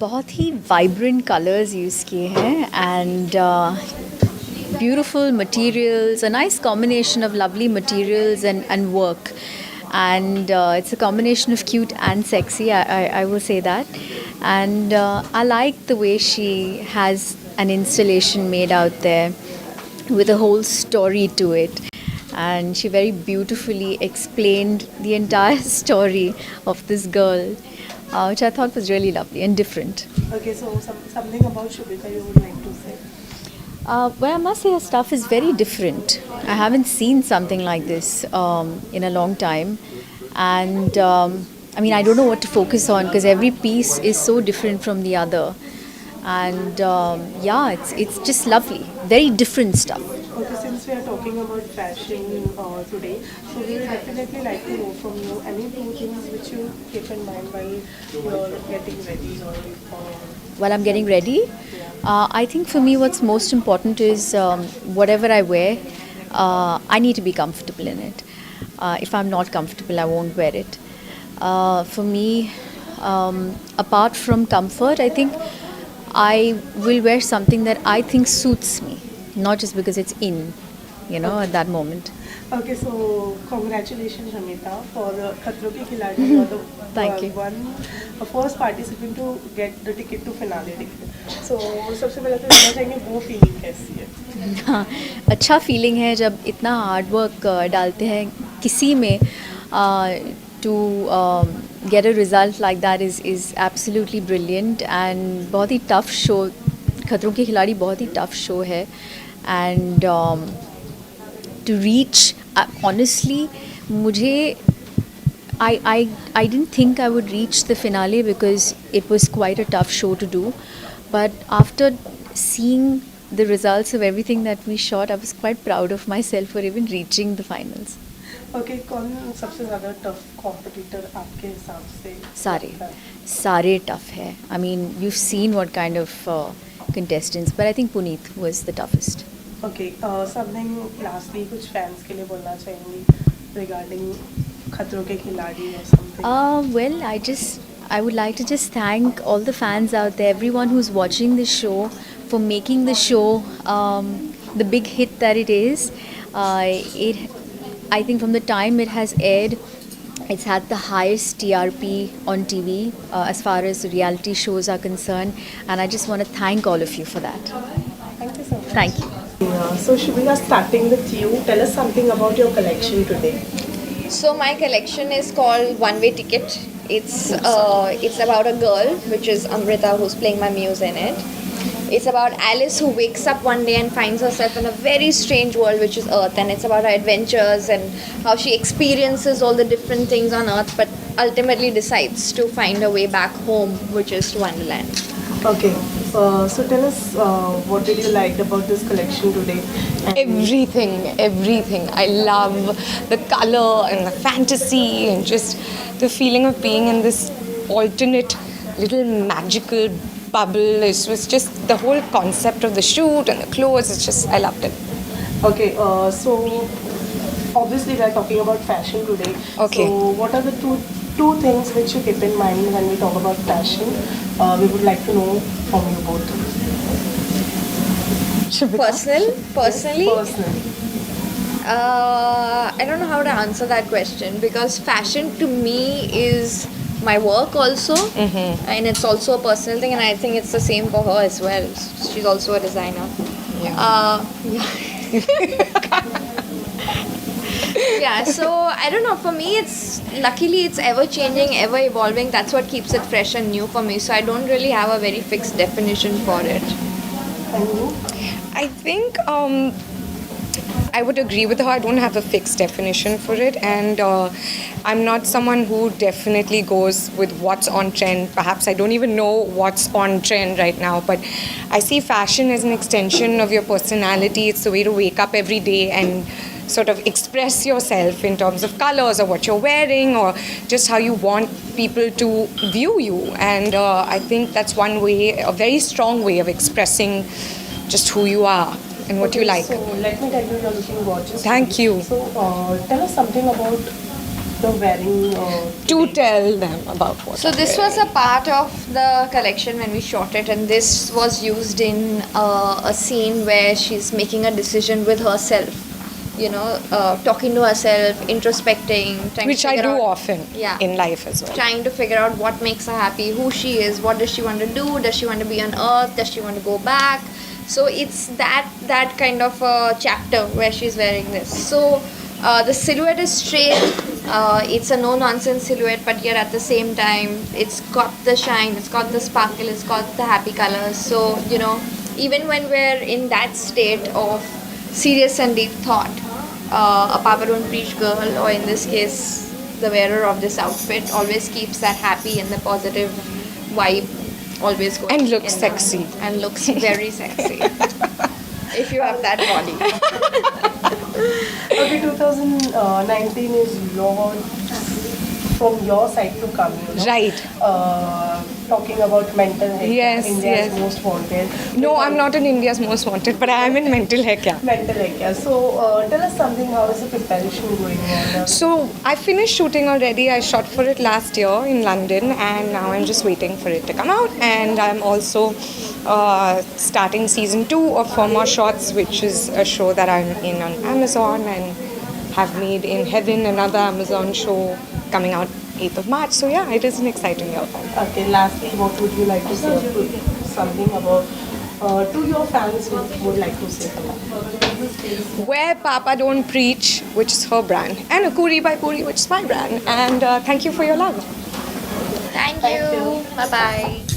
बहुत ही vibrant colours use किए हैं and beautiful materials, a nice combination of lovely materials and work. And it's a combination of cute and sexy, I will say that. And I like the way she has an installation made out there with a whole story to it. And she very beautifully explained the entire story of this girl, which I thought was really lovely and different. Okay, so something about Shubhika you would like to say? Well, I must say her stuff is very different. I haven't seen something like this in a long time. And I mean, I don't know what to focus on because every piece is so different from the other. And yeah, it's just lovely. Very different stuff. Okay, since we are talking about fashion today, so we will definitely like to know from you any two things which you keep in mind while you're getting ready or While I'm getting ready, I think for me what's most important is whatever I wear, I need to be comfortable in it. If I'm not comfortable, I won't wear it. For me, apart from comfort, I think I will wear something that I think suits me, not just because it's in, at that moment. Okay, so congratulations, Ramita, for Khatro Ke Khiladi. You're the Thank you. first participant to get the ticket to finale ticket. So सबसे पहले तो जानना चाहेंगे वो feeling कैसी है? हाँ, अच्छा फीलिंग है जब इतना हार्ड वर्क डालते हैं किसी में to get a result like that is absolutely brilliant and बहुत ही टफ शो. खतरों के खिलाड़ी बहुत ही टफ शो है एंड टू रीच ऑनेस्टली मुझे I didn't think I would reach the finale because it was quite a tough show to do. But after seeing the results of everything that we shot, I was quite proud of myself for even reaching the finals. Okay, कौन सबसे ज़्यादा tough competitor आपके हिसाब से? सारे tough है. I mean, you've seen what kind of contestants, but I think Puneet was the toughest. Okay, something lastly कुछ fans के लिए बोलना चाहेंगी regarding खतरों के खिलाड़ी or something? Well, I would like to just thank all the fans out there, everyone who's watching this show, for making the show the big hit that it is. I think from the time it has aired, it's had the highest TRP on TV as far as reality shows are concerned, and I just want to thank all of you for that. Thank you so much. Thank you. So Shubhika, starting with you, tell us something about your collection today. So my collection is called One Way Ticket. It's about a girl, which is Amrita, who's playing my muse in it. It's about Alice who wakes up one day and finds herself in a very strange world, which is Earth, and it's about her adventures and how she experiences all the different things on Earth, but ultimately decides to find her way back home, which is Wonderland. Okay, so tell us what did you like about this collection today? Everything. I love the color and the fantasy and just the feeling of being in this alternate little magical bubble. It was just the whole concept of the shoot and the clothes. It's just, I loved it. Okay, so obviously we are talking about fashion today. Okay. So what are the two things which you keep in mind when we talk about fashion? We would like to know from you both. Personally, Personally. I don't know how to answer that question because fashion to me is my work also, and it's also a personal thing, and I think it's the same for her as well. She's also a designer. Yeah, so I don't know, for me luckily it's ever changing, ever evolving. That's what keeps it fresh and new for me, so I don't really have a very fixed definition for it. And you? I think I would agree with her. I don't have a fixed definition for it, and I'm not someone who definitely goes with what's on trend. Perhaps I don't even know what's on trend right now, but I see fashion as an extension of your personality. It's the way to wake up every day and sort of express yourself in terms of colors or what you're wearing or just how you want people to view you. And I think that's one way, a very strong way of expressing just who you are and what you like. So let me tell you, you're looking gorgeous. Thank you. So tell us something about the wearing? To tell them about what. So this was a part of the collection when we shot it, and this was used in a scene where she's making a decision with herself. You know, talking to herself, introspecting, trying Which to I figure do out, often Yeah. in life as well. Trying to figure out what makes her happy, who she is, what does she want to do, does she want to be on Earth, does she want to go back. So it's that kind of a chapter where she's wearing this. So the silhouette is straight. It's a no-nonsense silhouette, but yet at the same time, it's got the shine, it's got the sparkle, it's got the happy colors. So you know, even when we're in that state of serious and deep thought, a Papa Don't Preach girl, or in this case, the wearer of this outfit, always keeps that happy and the positive vibe always going. And looks in them. sexy. And looks very sexy. If you have that body. Okay, 2019 is your, from your side to come, you know. Right. Talking about mental health. Yes, India's yes. most wanted. No, I'm not in India's most wanted, but I am in mental health. Yeah. Mental health, yeah. So tell us something, how is the preparation going on? So I finished shooting already. I shot for it last year in London, and now I'm just waiting for it to come out. And I'm also starting season 2 of For More Shots, which is a show that I'm in on Amazon and have made in Heaven, another Amazon show coming out 8th of March. So yeah, it is an exciting year. Okay, lastly, what would you like to say? Something about to your fans would like to say for that? Wear Papa Don't Preach, which is her brand, and Akuri by Puri, which is my brand. And thank you for your love. Thank Thank you. you. Bye-bye.